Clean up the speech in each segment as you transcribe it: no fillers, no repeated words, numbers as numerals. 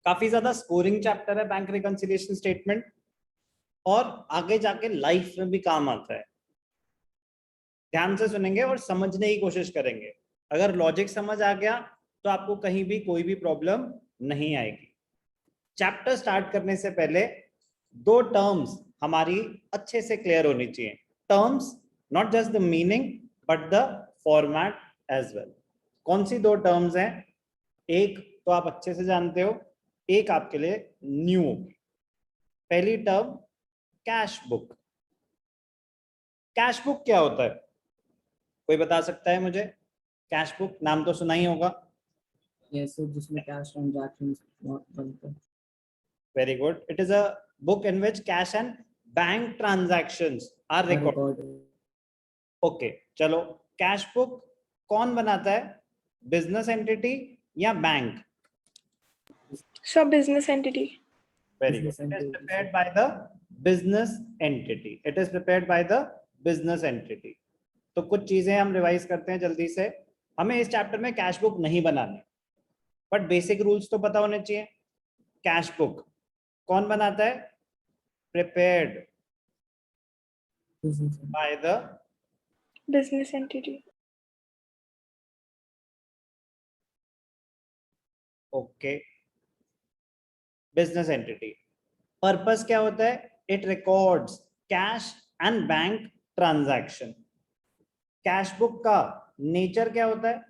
काफी ज्यादा scoring chapter है बैंक रिकंसिलिएशन स्टेटमेंट, और आगे जाके लाइफ में भी काम आता है। ध्यान से सुनेंगे और समझने की कोशिश करेंगे। अगर लॉजिक समझ आ गया तो आपको कहीं भी कोई भी प्रॉब्लम नहीं आएगी। चैप्टर स्टार्ट करने से पहले दो टर्म्स हमारी अच्छे से क्लियर होनी चाहिए। Terms, not just the meaning but the format as well. कौन सी दो टर्म्स हैं? एक तो आप अच्छे से जानते हो, एक आपके लिए न्यू होगी। पहली term cash book. Cash book क्या होता है? कोई बता सकता है मुझे? कैश बुक नाम तो सुना ही होगा। जैसे जिसमें कैश ट्रांजैक्शंस बनते हैं। Very good. It is a book in which cash and bank transactions are recorded. Okay, चलो कैश बुक कौन बनाता है? बिजनेस एंटिटी या bank? So business entity. Very good. It is prepared by the business entity. It is prepared by the business entity. तो कुछ चीजें हम revise करते हैं जल्दी से। हमें इस चैप्टर में कैश बुक नहीं बनानी, बट बेसिक रूल्स तो पता होने चाहिए। कैश बुक कौन बनाता है? Prepared by the Business entity. Okay, business entity. Purpose क्या होता है? It records cash and bank transaction. Cash book का नेचर क्या होता है?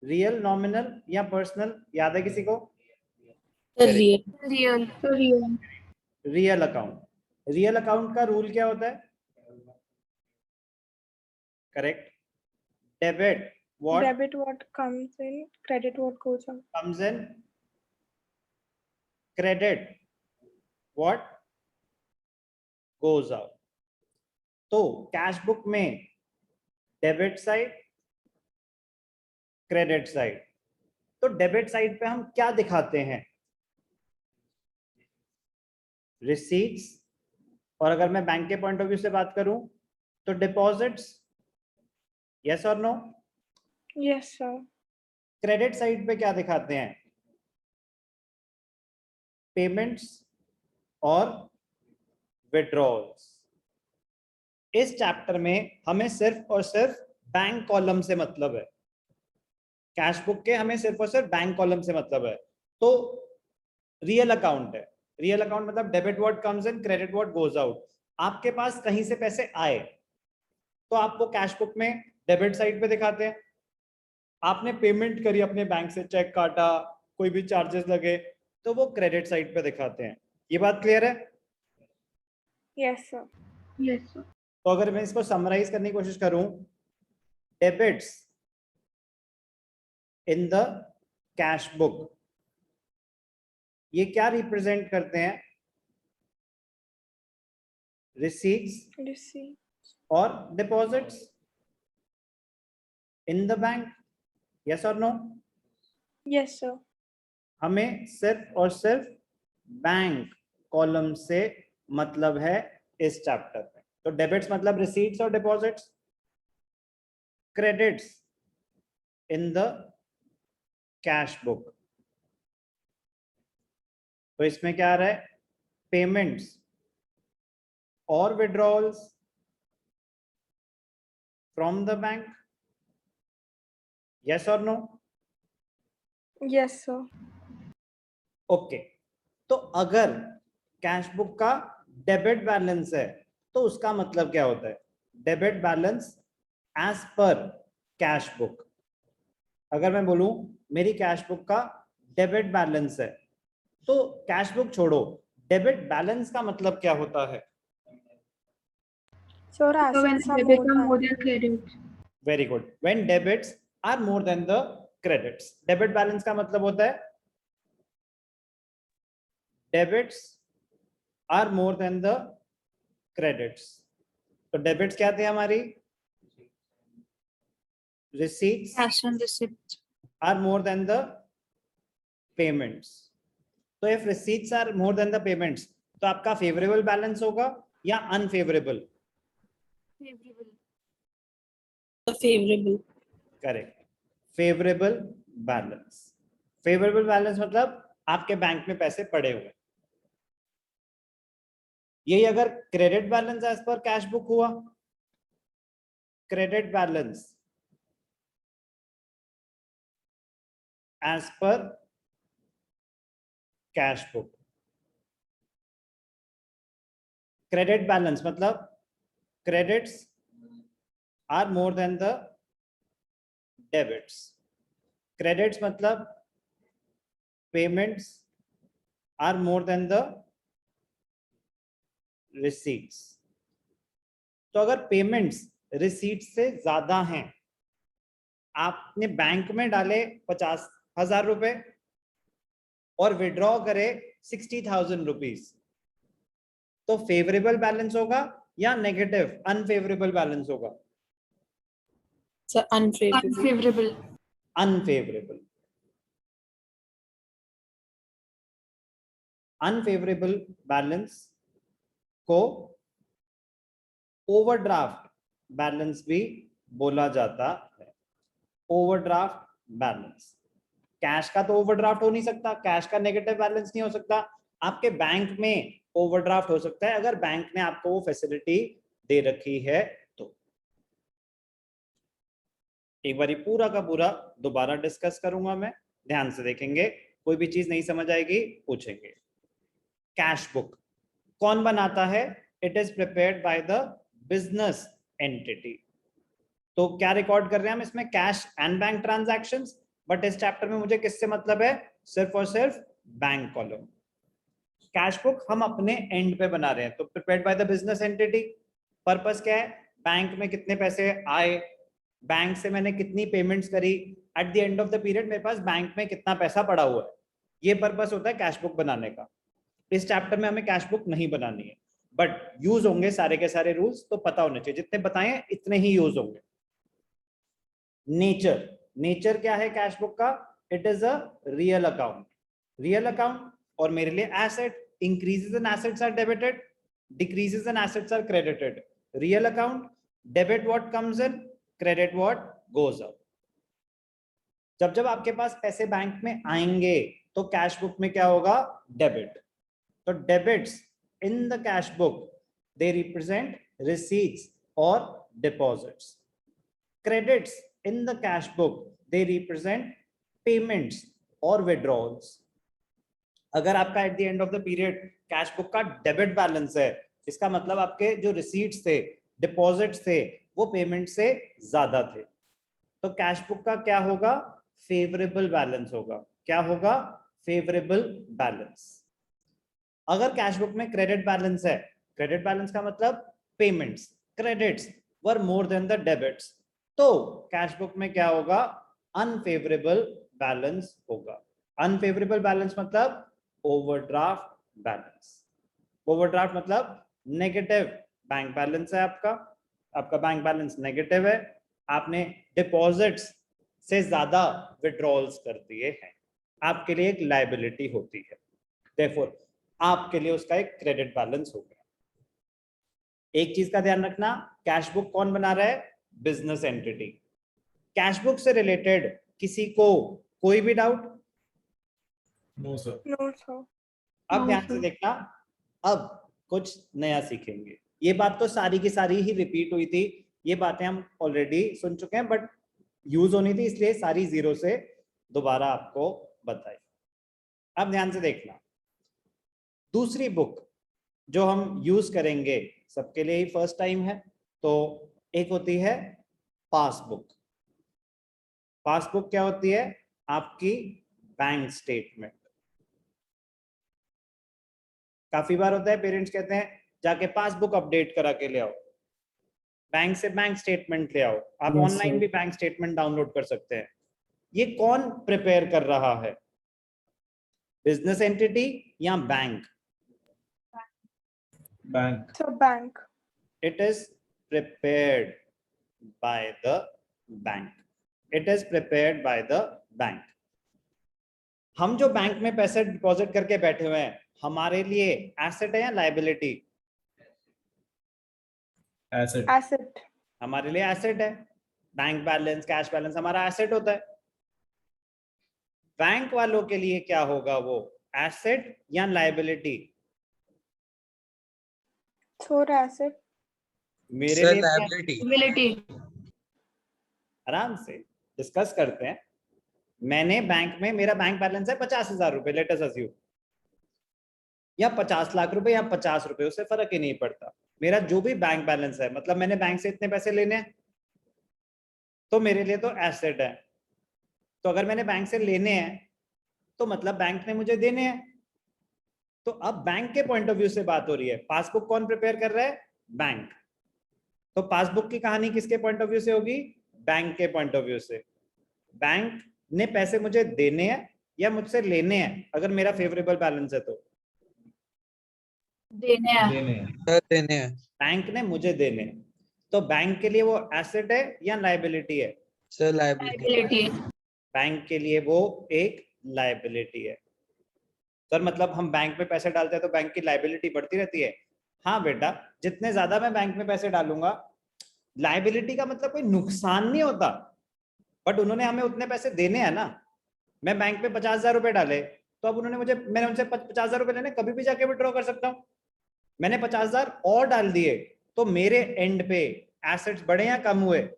रियल, नॉमिनल या पर्सनल? याद है किसी को? Real. Real account. Real account का रूल क्या होता है? Correct. Debit what Debit what comes in, credit what goes out. comes in, credit what goes out. तो कैश बुक में डेबिट साइड, क्रेडिट साइड। तो डेबिट साइड पे हम क्या दिखाते हैं? रिसीट्स। और अगर मैं बैंक के पॉइंट ऑफ व्यू से बात करूं तो डिपॉजिट्स। यस और no? Yes, sir. Credit side पे क्या दिखाते हैं? पेमेंट्स और विड्रॉल्स। इस चैप्टर में हमें सिर्फ और सिर्फ बैंक कॉलम से मतलब है। कैश बुक के हमें सिर्फ और सिर्फ बैंक कॉलम से मतलब है। तो रियल अकाउंट है। रियल अकाउंट मतलब debit what comes in, credit what goes out. आपके पास कहीं से पैसे आए तो आप वो कैश बुक में डेबिट साइड पे दिखाते हैं। आपने पेमेंट करी अपने बैंक से, चेक काटा, कोई भी चार्जेस लगे, तो वो क्रेडिट साइड पे दिखाते हैं। ये बात क्लियर है? Yes, sir. Yes sir. तो अगर मैं इसको समराइज करने की कोशिश करूं, debits in the cash book ये क्या रिप्रेजेंट करते हैं? Receipts Receipt. और deposits in the bank. Yes और नो? Yes, sir. हमें सिर्फ और सिर्फ बैंक कॉलम से मतलब है इस चैप्टर में। तो डेबिट्स मतलब रिसीट्स और deposits, credits in the cash book. तो इसमें क्या आ रहा है? पेमेंट्स और withdrawals from the bank. Yes और नो? Yes, sir. ओके। तो अगर कैश बुक का डेबिट बैलेंस है तो उसका मतलब क्या होता है? Debit balance as per cash book. अगर मैं बोलूं मेरी कैश बुक का डेबिट बैलेंस है, तो कैश बुक छोड़ो, डेबिट बैलेंस का मतलब क्या होता है? So So when assets are debit are more more than. than credit. Very good. When debits are more than the credits. Debit balance का मतलब होता है debits are more than the credits. तो डेबिट्स क्या थे हमारी? receipts Cash and receipt. are more than the payments. तो if receipts are more than the payments तो आपका फेवरेबल बैलेंस होगा या unfavourable? Favorable. Correct, favourable balance. Favourable balance मतलब आपके बैंक में पैसे पड़े हुए। यही अगर credit balance as per cash book हुआ, credit balance as per cash book, credit balance मतलब credits are more than the debits, credits मतलब payments are more than the receipts. तो अगर पेमेंट्स रिसीट्स से ज्यादा हैं, आपने बैंक में डाले 50,000 रुपए और विड्रॉ करे 60,000 रुपीज, तो फेवरेबल बैलेंस होगा या नेगेटिव अनफेवरेबल बैलेंस होगा? Sir, unfavorable. Unfavorable. Unfavourable. Unfavourable balance को ओवरड्राफ्ट बैलेंस भी बोला जाता है। ओवरड्राफ्ट बैलेंस, कैश का तो ओवरड्राफ्ट हो नहीं सकता, कैश का नेगेटिव बैलेंस नहीं हो सकता। आपके बैंक में ओवरड्राफ्ट हो सकता है अगर बैंक ने आपको वो फैसिलिटी दे रखी है तो। एक बार पूरा का पूरा दोबारा डिस्कस करूंगा मैं, ध्यान से देखेंगे, कोई भी चीज नहीं समझ आएगी पूछेंगे। कैश बुक कौन बनाता है? It is prepared by the business entity. तो क्या रिकॉर्ड कर रहे हैं हम इसमें? Cash and bank transactions, but इस चैप्टर में मुझे किससे मतलब है? सिर्फ और सिर्फ बैंक कॉलम। कैश बुक हम अपने एंड पे बना रहे हैं, तो prepared by the business entity. Purpose क्या है? बैंक में कितने पैसे आए, बैंक से मैंने कितनी पेमेंट्स करी, at the end of the period मेरे पास बैंक में कितना पैसा पड़ा हुआ है, ये पर्पस होता है कैश बुक बनाने का। इस चैप्टर में हमें कैश बुक नहीं बनानी है, बट यूज होंगे सारे के सारे रूल्स, तो पता होने चाहिए, जितने बताए इतने ही यूज होंगे। नेचर, नेचर क्या है कैश बुक का? It is a real account. Real account और मेरे लिए asset, increases in assets are debited, decreases in assets are credited. Real account, debit what comes in, credit what goes out. जब जब आपके पास पैसे बैंक में आएंगे तो कैश बुक में क्या होगा? डेबिट। तो debits in the cash book they represent receipts और deposits. Credits in the cash book they represent payments और withdrawals। अगर आपका at the end of the period cash book का डेबिट बैलेंस है, इसका मतलब आपके जो रिसीट्स थे, डिपॉजिट्स थे, वो पेमेंट से ज्यादा थे। तो कैश बुक का क्या होगा? फेवरेबल बैलेंस होगा। क्या होगा? Favourable balance. अगर कैश बुक में क्रेडिट बैलेंस है, क्रेडिट बैलेंस का मतलब payments, credits were more than the debits, तो कैश बुक में क्या होगा? अनफेवरेबल बैलेंस होगा। अनफेवरेबल बैलेंस मतलब ओवरड्राफ्ट बैलेंस। ओवरड्राफ्ट मतलब नेगेटिव बैंक बैलेंस है आपका, आपका बैंक बैलेंस नेगेटिव है, आपने डिपॉजिट्स से ज्यादा विड्रॉल्स कर दिए हैं, आपके लिए एक लायबिलिटी होती है, देयरफॉर आपके लिए उसका एक क्रेडिट बैलेंस हो गया। एक चीज का ध्यान रखना, कैश बुक कौन बना रहा है? Business entity. कैश बुक से रिलेटेड किसी को कोई भी doubt? No sir. No, sir. अब No, ध्यान से sir. देखना, अब कुछ नया सीखेंगे। ये बात तो सारी की सारी ही रिपीट हुई थी, ये बातें हम ऑलरेडी सुन चुके हैं, बट यूज होनी थी, इसलिए सारी जीरो से दोबारा आपको बताई। अब ध्यान से देखना, दूसरी बुक जो हम यूज करेंगे, सबके लिए ही फर्स्ट टाइम है, तो एक होती है पासबुक। पासबुक क्या होती है? आपकी बैंक स्टेटमेंट। काफी बार होता है पेरेंट्स कहते हैं जाके पासबुक अपडेट करा के ले आओ, बैंक से बैंक स्टेटमेंट ले आओ। आप Yes, ऑनलाइन sir. भी बैंक स्टेटमेंट डाउनलोड कर सकते हैं। ये कौन प्रिपेयर कर रहा है? बिजनेस एंटिटी या bank? Bank. So bank. It is prepared by the bank. It is prepared by the bank. हम जो बैंक में पैसे डिपॉजिट करके बैठे हुए हैं, हमारे लिए एसेट है या लायबिलिटी? एसेट। Asset. हमारे लिए एसेट है। बैंक बैलेंस, कैश बैलेंस हमारा एसेट होता है। बैंक वालों के लिए क्या होगा? वो एसेट या लायबिलिटी? थोड़ा asset. मेरे Sir, लिए क्या- liability. Liability. आराम से डिस्कस करते हैं। मैंने बैंक में, मेरा बैंक बैलेंस है 50,000 रुपए, लेट अस अज्यूम, या 50 लाख रुपए या 50 रुपए, उससे फर्क ही नहीं पड़ता। मेरा जो भी बैंक बैलेंस है, मतलब मैंने बैंक से इतने पैसे लेने हैं, तो मेरे लिए तो एसेट है। तो अगर मैंने बैंक से लेने हैं तो मतलब बैंक ने मुझे देने हैं। तो अब बैंक के पॉइंट ऑफ व्यू से बात हो रही है। पासबुक कौन प्रिपेयर कर रहा है? बैंक। तो पासबुक की कहानी किसके पॉइंट ऑफ व्यू से होगी? बैंक के पॉइंट ऑफ व्यू से। बैंक ने पैसे मुझे देने हैं या मुझसे लेने हैं, अगर मेरा फेवरेबल बैलेंस है तो? देने हैं। देने हैं। Sir, देने हैं. बैंक ने मुझे देने हैं। तो बैंक के लिए वो एसेट है या लायबिलिटी है? Sir, liability. Liability. बैंक के लिए वो एक लायबिलिटी है। सर मतलब हम बैंक में पैसे डालते हैं तो बैंक की लायबिलिटी बढ़ती रहती है? हाँ बेटा, जितने ज्यादा मैं बैंक में पैसे डालूंगा, लायबिलिटी का मतलब कोई नुकसान नहीं होता, बट उन्होंने हमें उतने पैसे देने हैं ना। मैं बैंक में 50,000 रुपए डाले, तो अब उन्होंने मुझे, मैंने उनसे 50,000 रुपए लेने, कभी भी जाके विड्रॉ कर सकता हूँ। मैंने 50,000 और डाल दिए, तो मेरे एंड पे एसेट्स बढ़े या कम हुए?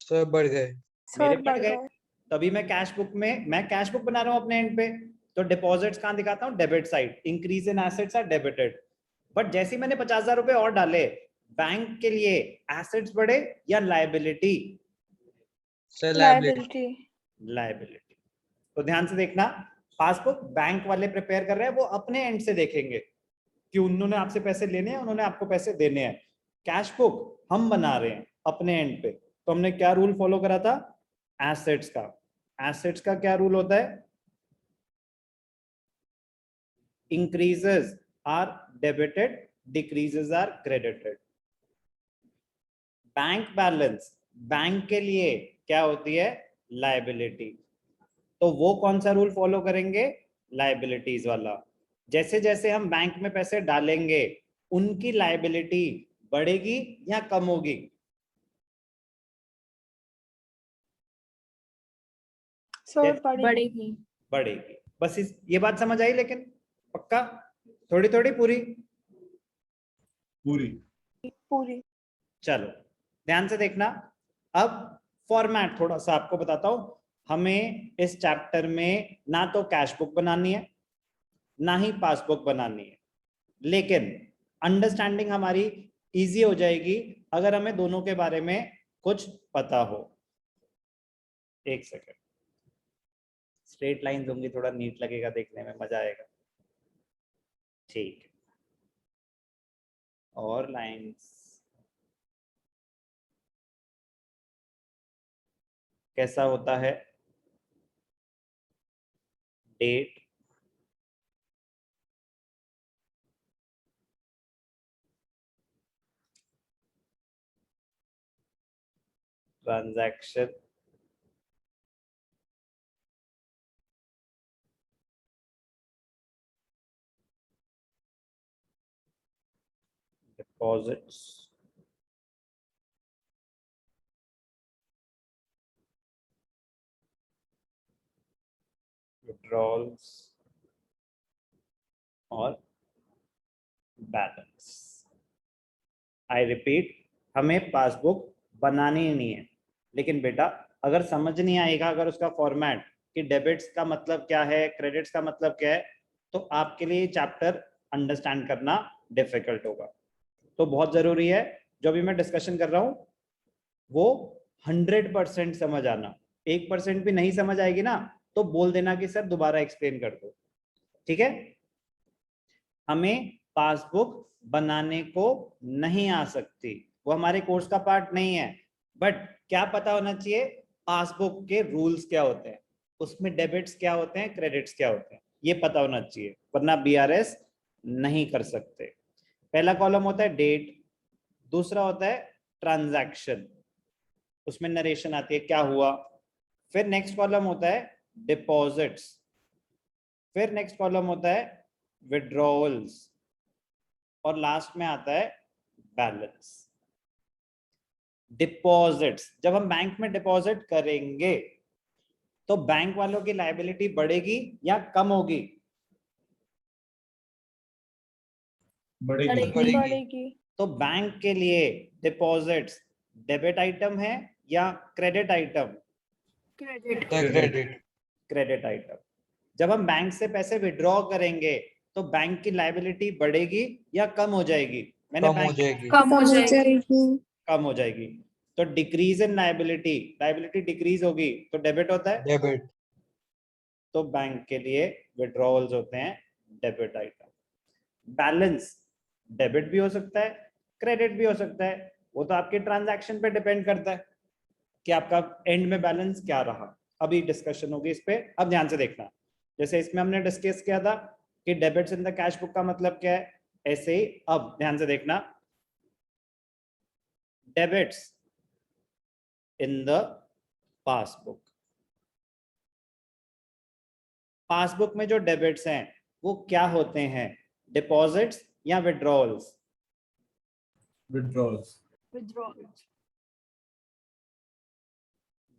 Sir, बढ़ गए. मेरे Sir, बढ़ बढ़ गए। गए. तभी मैं कैश बुक में, मैं कैश बुक बना रहा हूँ अपने एंड पे, तो डिपॉजिट्स कहाँ दिखाता हूँ? Debit side. Increase in assets are debited. But जैसे ही मैंने 50,000 रुपए और डाले, बैंक के लिए एसेट्स बढ़े या liability? Sir, liability. Liability. Liability. तो ध्यान से देखना, पासबुक बैंक वाले प्रिपेयर कर रहे हैं, वो अपने एंड से देखेंगे कि उन्होंने आपसे पैसे लेने हैं, उन्होंने आपको पैसे देने हैं। कैश बुक हम बना रहे हैं अपने एंड पे। तो हमने क्या रूल फॉलो करा था? एसेट्स का। एसेट्स का क्या रूल होता है? Increases are debited, decreases are credited. Bank balance bank के लिए क्या होती है? लायबिलिटी। तो वो कौन सा रूल फॉलो करेंगे? लायबिलिटीज वाला। जैसे जैसे हम बैंक में पैसे डालेंगे, उनकी लायबिलिटी बढ़ेगी या कम होगी? Sir, Yes. बढ़ेगी. बढ़ेगी। बढ़ेगी। बस ये बात समझ आई? लेकिन पक्का? थोड़ी थोड़ी? पूरी? पूरी। पूरी. चलो ध्यान से देखना। अब फॉर्मेट थोड़ा सा आपको बताता हूं। हमें इस चैप्टर में ना तो कैश बुक बनानी है, ना ही पासबुक बनानी है, लेकिन अंडरस्टैंडिंग हमारी इजी हो जाएगी अगर हमें दोनों के बारे में कुछ पता हो। एक सेकेंड, स्ट्रेट लाइंस होंगी, थोड़ा नीट लगेगा, देखने में मजा आएगा। ठीक है, और लाइंस कैसा होता है? डेट, ट्रांजैक्शन, डिपॉजिट्स, विड्रॉल्स और बैलेंस। आई रिपीट, हमें पासबुक बनानी ही नहीं है, लेकिन बेटा अगर समझ नहीं आएगा, अगर उसका फॉर्मेट कि डेबिट्स का मतलब क्या है, क्रेडिट्स का मतलब क्या है, तो आपके लिए चैप्टर अंडरस्टैंड करना डिफिकल्ट होगा। तो बहुत जरूरी है जो भी मैं डिस्कशन कर रहा हूं वो 100% समझ आना। 1% भी नहीं समझ आएगी ना तो बोल देना कि सर दोबारा एक्सप्लेन कर दो, ठीक है? हमें पासबुक बनाने को नहीं आ सकती, वो हमारे कोर्स का पार्ट नहीं है, बट क्या पता होना चाहिए पासबुक के रूल्स क्या होते हैं, उसमें डेबिट्स क्या होते हैं, क्रेडिट्स क्या होते हैं, ये पता होना चाहिए, वरना बीआरएस नहीं कर सकते। पहला कॉलम होता है डेट, दूसरा होता है ट्रांजैक्शन, उसमें नरेशन आती है क्या हुआ। फिर नेक्स्ट कॉलम होता है डिपॉजिट्स, फिर नेक्स्ट कॉलम होता है विड्रॉवल्स, और लास्ट में आता है बैलेंस। डिपॉजिट्स, जब हम बैंक में डिपॉजिट करेंगे तो बैंक वालों की लायबिलिटी बढ़ेगी या कम होगी? बढ़ेगी। बढ़ेगी। बढ़ेगी। तो बैंक के लिए डिपॉजिट्स डेबिट आइटम है या credit item? Credit. Credit. Credit item. जब हम बैंक से पैसे विड्रॉ करेंगे तो बैंक की लायबिलिटी बढ़ेगी या कम हो जाएगी? मैंने कम हो बैंक जाएगी। कम हो जाएगी। कम हो जाएगी। तो decrease in liability, liability decrease होगी तो डेबिट होता है, डेबिट। तो बैंक के लिए विड्रॉवल्स होते हैं डेबिट आइटम। बैलेंस डेबिट भी हो सकता है, क्रेडिट भी हो सकता है, वो तो आपके ट्रांजैक्शन पे डिपेंड करता है कि आपका एंड में बैलेंस क्या रहा। अभी डिस्कशन होगी इस पे, अब ध्यान से देखना। जैसे इसमें हमने डिस्कस किया था कि debits in the cash book का मतलब क्या है, ऐसे ही अब ध्यान से देखना, debits in the passbook. Passbook में जो डेबिट्स हैं वो क्या होते हैं, डिपॉजिट्स या विड्रॉवल्स? Withdrawals. Withdrawal.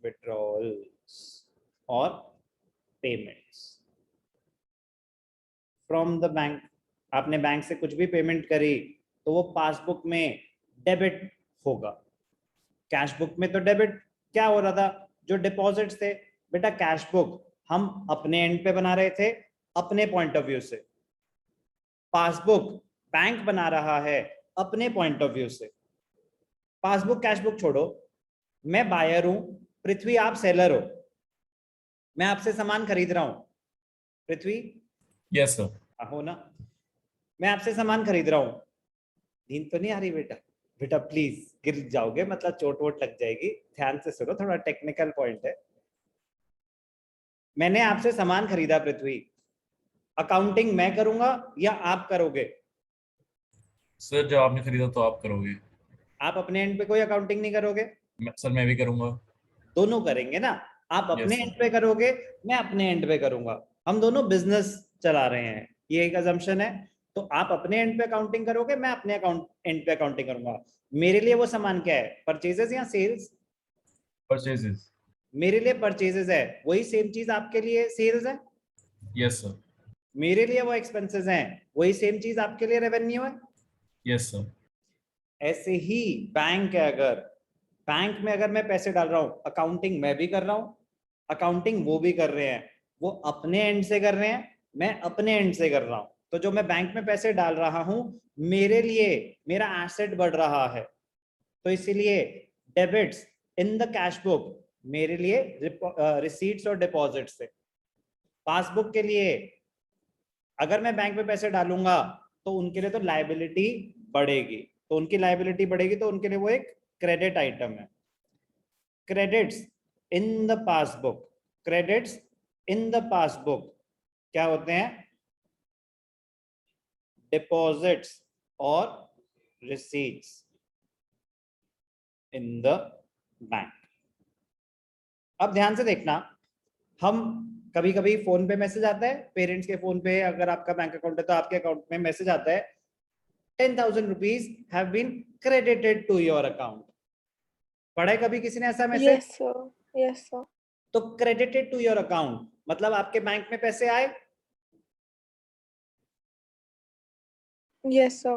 विड्रॉवल्स और पेमेंट्स फ्रॉम द बैंक। आपने बैंक से कुछ भी पेमेंट करी तो वो पासबुक में डेबिट होगा। कैश बुक में तो डेबिट क्या हो रहा था, जो डिपॉजिट्स थे। बेटा कैश बुक हम अपने एंड पे बना रहे थे अपने पॉइंट ऑफ व्यू से, पासबुक बैंक बना रहा है अपने पॉइंट ऑफ व्यू से। पासबुक कैश बुक छोड़ो, मैं बायर हूं, पृथ्वी आप सेलर हो, मैं आपसे सामान खरीद रहा हूं, पृथ्वी Yes, sir. हो ना, मैं आपसे सामान खरीद रहा हूं। नींद तो नहीं आ रही बेटा? बेटा प्लीज गिर जाओगे, मतलब चोट वोट लग जाएगी, ध्यान से सुनो, थोड़ा टेक्निकल पॉइंट है। मैंने आपसे सामान खरीदा पृथ्वी, अकाउंटिंग मैं करूंगा या आप करोगे? सर जब आपने खरीदा तो आप करोगे। आप अपने एंड पे कोई अकाउंटिंग नहीं करोगे? सर मैं भी करूंगा। दोनों करेंगे ना, आप अपने Yes, sir. एंड पे करोगे, मैं अपने एंड पे करूंगा, हम दोनों बिजनेस चला रहे हैं, ये एक अजम्पशन है। तो आप अपने एंड पे अकाउंटिंग करोगे, मैं अपने एंड पे अकाउंटिंग करूंगा। मेरे लिए वो सामान क्या है, परचेजेस या सेल्स? Purchases. मेरे लिए परचेजेस है, वही सेम चीज आपके लिए सेल्स है। Yes, sir. मेरे लिए वो एक्सपेंसेस हैं, वही सेम चीज आपके लिए रेवेन्यू है। Yes, sir. ऐसे ही बैंक है, अगर बैंक में अगर मैं पैसे डाल रहा हूं, अकाउंटिंग मैं भी कर रहा हूं, अकाउंटिंग वो भी कर रहे हैं, वो अपने एंड से कर रहे हैं, मैं अपने एंड से कर रहा हूं। तो जो मैं बैंक में पैसे डाल रहा हूं, मेरे लिए मेरा एसेट बढ़ रहा है, तो इसीलिए debits in the cash book मेरे लिए रिसीट्स और डिपॉजिट्स से। पासबुक के लिए अगर मैं बैंक में पैसे डालूंगा तो उनके लिए तो लायबिलिटी बढ़ेगी, तो उनकी लायबिलिटी बढ़ेगी तो उनके लिए वो एक क्रेडिट आइटम है। Credits in the passbook, credits in the passbook क्या होते हैं, डिपॉजिट्स और रिसीट्स इन द बैंक। अब ध्यान से देखना, हम कभी कभी फोन पे मैसेज आता है, पेरेंट्स के फोन पे, अगर आपका बैंक अकाउंट है तो आपके अकाउंट में मैसेज आता है 10,000 rupees have been credited to your account. पढ़ा है कभी किसी ने ऐसा message? Yes, sir. Yes, sir. तो क्रेडिटेड टू योर अकाउंट मतलब आपके बैंक में पैसे आए, Yes, sir.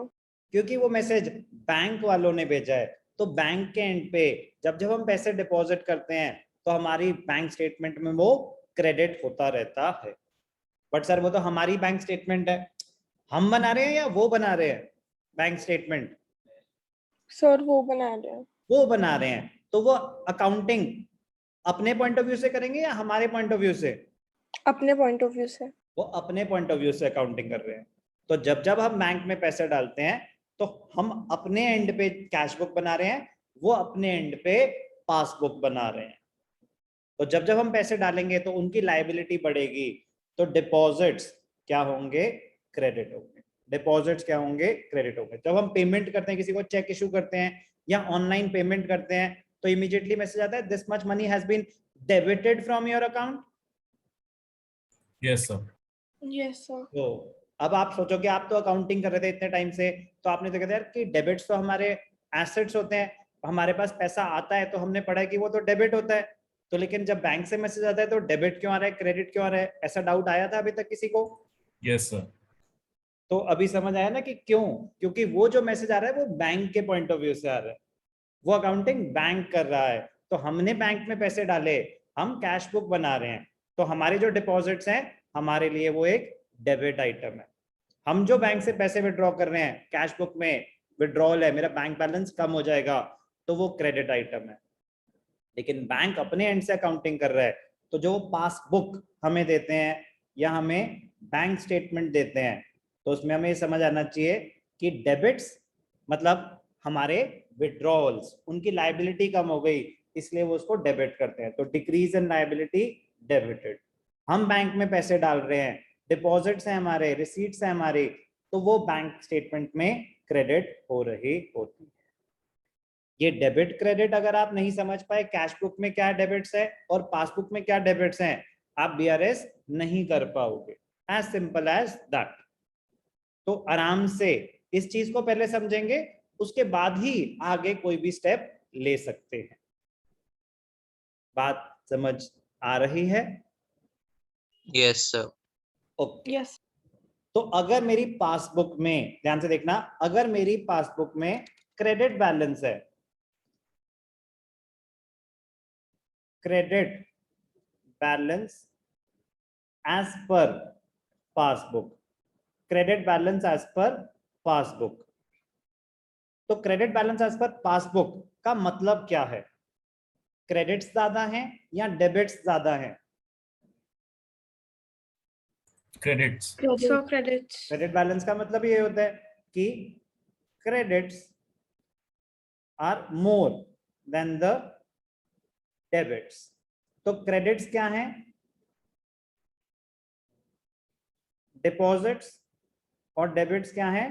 क्योंकि वो मैसेज बैंक वालों ने भेजा है। तो बैंक के एंड पे जब जब हम पैसे डिपॉजिट करते हैं तो हमारी बैंक स्टेटमेंट में वो क्रेडिट होता रहता है। बट सर वो तो हमारी बैंक स्टेटमेंट है, हम बना रहे हैं या वो बना रहे हैं बैंक स्टेटमेंट? Sir, वो बना रहे हैं। वो बना रहे हैं, तो वो अकाउंटिंग अपने पॉइंट ऑफ व्यू से करेंगे या हमारे पॉइंट ऑफ व्यू से? अपने पॉइंट ऑफ व्यू से। वो अपने पॉइंट ऑफ व्यू से अकाउंटिंग कर रहे हैं। तो जब जब हम बैंक में पैसे डालते हैं तो हम अपने एंड पे कैश बुक बना रहे हैं, वो अपने एंड पे पासबुक बना रहे हैं। तो जब जब हम पैसे डालेंगे तो उनकी लायबिलिटी बढ़ेगी, तो डिपॉजिट्स क्या होंगे, क्रेडिट होंगे। डिपॉजिट्स क्या होंगे, क्रेडिट होंगे। जब हम पेमेंट करते हैं, किसी को चेक इशू करते हैं या ऑनलाइन पेमेंट करते हैं, तो इमीडिएटली मैसेज आता है this much money has been debited from your account. Yes, sir. Yes, sir. तो अब आप सोचो कि आप तो अकाउंटिंग कर रहे थे इतने टाइम से, तो आपने तो कहते यार कि डेबिट्स तो हमारे एसेट्स होते हैं, हमारे पास पैसा आता है तो हमने पढ़ा है कि वो तो डेबिट होता है, तो लेकिन जब बैंक से मैसेज आता है तो डेबिट क्यों आ रहा है, क्रेडिट क्यों आ रहा है, ऐसा डाउट आया था अभी तक किसी को? Yes sir. तो अभी समझ आया ना कि क्यों, क्योंकि वो जो मैसेज आ रहा है वो बैंक के पॉइंट ऑफ व्यू से आ रहा है, वो अकाउंटिंग बैंक कर रहा है। तो हमने बैंक में पैसे डाले, हम कैश बुक बना रहे हैं, तो हमारे जो डिपॉजिट्स हैं हमारे लिए वो एक डेबिट आइटम है। हम जो बैंक से पैसे विड्रॉ कर रहे हैं, कैश बुक में विड्रॉल है, मेरा बैंक बैलेंस कम हो जाएगा, तो वो क्रेडिट आइटम है। लेकिन बैंक अपने एंड से अकाउंटिंग कर रहा है, तो जो पासबुक हमें देते हैं या हमें बैंक स्टेटमेंट देते हैं, तो उसमें हमें समझ आना चाहिए कि डेबिट्स मतलब हमारे विड्रॉल्स, उनकी लायबिलिटी कम हो गई इसलिए वो उसको डेबिट करते हैं, तो डिक्रीज इन लायबिलिटी डेबिटेड। हम बैंक में पैसे डाल रहे हैं, डिपॉजिट्स हैं हमारे, रिसीट्स हैं हमारी, तो वो बैंक स्टेटमेंट में क्रेडिट हो रही होती है। ये डेबिट क्रेडिट अगर आप नहीं समझ पाए कैश बुक में क्या डेबिट्स है और पासबुक में क्या डेबिट्स हैं, आप बीआरएस नहीं कर पाओगे, एज सिंपल एज दैट। तो आराम से इस चीज को पहले समझेंगे, उसके बाद ही आगे कोई भी स्टेप ले सकते हैं। बात समझ आ रही है? Yes sir. ओके। यस तो अगर मेरी पासबुक में, ध्यान से देखना, अगर मेरी पासबुक में क्रेडिट बैलेंस है, credit balance as per passbook, credit balance as per passbook, तो credit balance as per passbook का मतलब क्या है? क्रेडिट्स ज्यादा हैं या डेबिट्स ज्यादा हैं? Credits. So credits credit balance का मतलब ये होता है कि credits are more than the debits. तो क्रेडिट्स क्या हैं? डिपॉजिट्स, और डेबिट्स क्या हैं?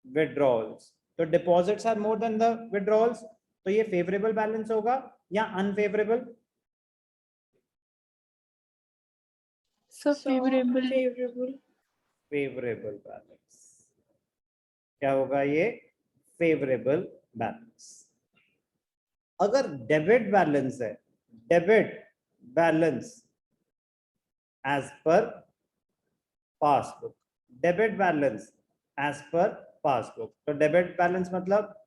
विड्रॉल्स। तो deposits are more than the withdrawals, तो ये फेवरेबल बैलेंस होगा या unfavourable? So favourable favourable balance. क्या होगा ये? Favourable balance. अगर डेबिट बैलेंस है, debit balance as per passbook, debit balance as per passbook, तो डेबिट बैलेंस मतलब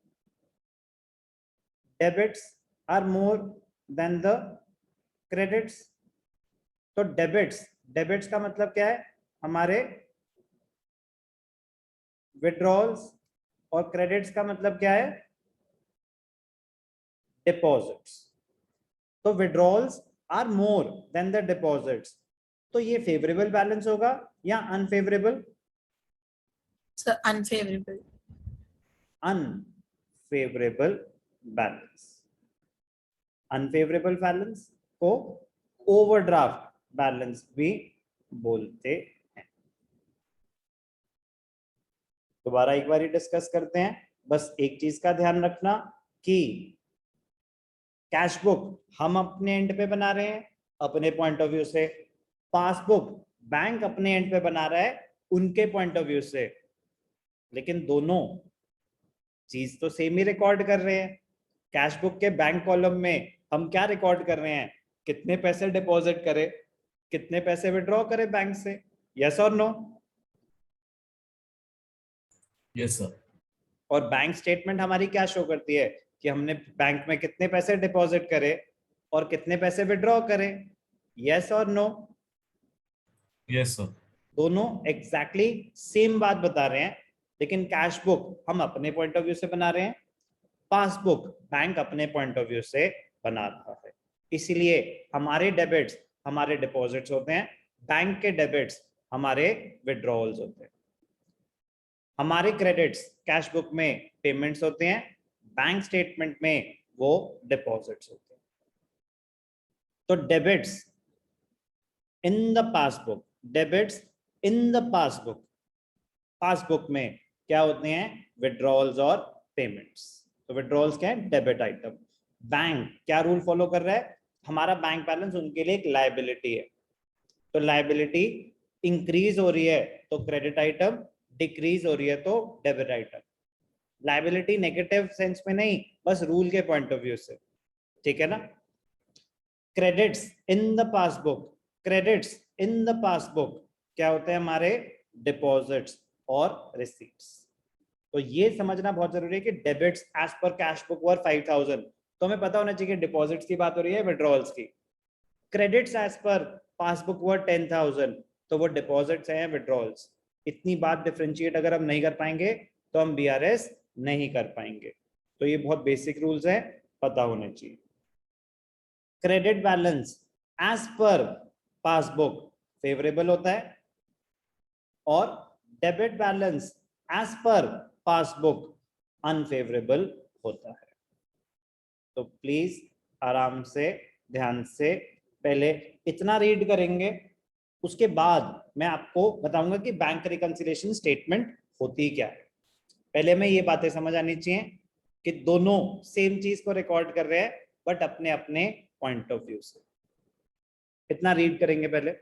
debits are more than the credits. तो डेबिट्स, डेबिट्स का मतलब क्या है? हमारे विड्रॉल्स, और क्रेडिट्स का मतलब क्या है? डिपॉजिट्स। तो withdrawals are more than the deposits, तो ये फेवरेबल बैलेंस होगा या unfavourable? Sir unfavourable. Unfavourable balance. Unfavourable balance को ओवरड्राफ्ट बैलेंस भी बोलते हैं। दोबारा एक बार डिस्कस करते हैं। बस एक चीज का ध्यान रखना कि कैश बुक हम अपने एंड पे बना रहे हैं अपने पॉइंट ऑफ व्यू से, पासबुक बैंक अपने एंड पे बना रहा है उनके पॉइंट ऑफ व्यू से, लेकिन दोनों चीज तो सेम ही रिकॉर्ड कर रहे हैं। कैश बुक के बैंक कॉलम में हम क्या रिकॉर्ड कर रहे हैं? कितने पैसे डिपॉजिट करे, कितने पैसे विड्रॉ करे बैंक से, यस और नो? Yes sir. और बैंक स्टेटमेंट हमारी क्या शो करती है कि हमने बैंक में कितने पैसे डिपॉजिट करे और कितने पैसे विड्रॉ करे, यस और नो? Yes sir. दोनों एग्जैक्टली सेम बात बता रहे हैं, लेकिन कैश बुक हम अपने पॉइंट ऑफ व्यू से बना रहे हैं, पासबुक बैंक अपने पॉइंट ऑफ व्यू से बना रहा है। इसलिए हमारे डेबिट्स हमारे डिपॉजिट्स होते हैं, बैंक के डेबिट्स हमारे विड्रॉल्स होते हैं। हमारे क्रेडिट्स कैश बुक में पेमेंट्स होते हैं, बैंक स्टेटमेंट में वो डिपॉजिट्स होते हैं। तो debits in the passbook, debits in the passbook, passbook में क्या होते हैं? विड्रॉल्स और पेमेंट्स। तो विड्रॉल्स क्या है? Debit item. बैंक क्या रूल फॉलो कर रहा है? हमारा बैंक बैलेंस उनके लिए एक लायबिलिटी है, तो लायबिलिटी इंक्रीज हो रही है तो क्रेडिट आइटम, डिक्रीज हो रही है तो debit item. Liability negative sense में नहीं, बस रूल के पॉइंट ऑफ व्यू से। ठीक है ना। Credits in the passbook, credits in the passbook क्या होते हैं हमारे, डिपॉजिट्स और रिसीट्स। तो ये समझना बहुत जरूरी है कि debits as per cash book were 5000, तो हमें पता होना चाहिए डिपॉजिट्स की बात हो रही है विड्रॉल्स की। क्रेडिट्स एज पर पासबुक वर 10,000, तो वो डिपॉजिट्स हैं विड्रॉल्स। इतनी बात डिफरेंशिएट अगर हम नहीं कर पाएंगे तो हम बीआरएस नहीं कर पाएंगे। तो ये बहुत बेसिक रूल्स है, पता होने चाहिए। Credit balance as per passbook favourable होता है और debit balance as per passbook unfavourable होता है। तो प्लीज आराम से ध्यान से पहले इतना रीड करेंगे, उसके बाद मैं आपको बताऊंगा कि बैंक रिकंसिलिएशन स्टेटमेंट होती क्या है। पहले हमें ये बातें समझ आनी चाहिए कि दोनों सेम चीज को रिकॉर्ड कर रहे हैं बट अपने अपने पॉइंट ऑफ व्यू से। इतना रीड करेंगे पहले।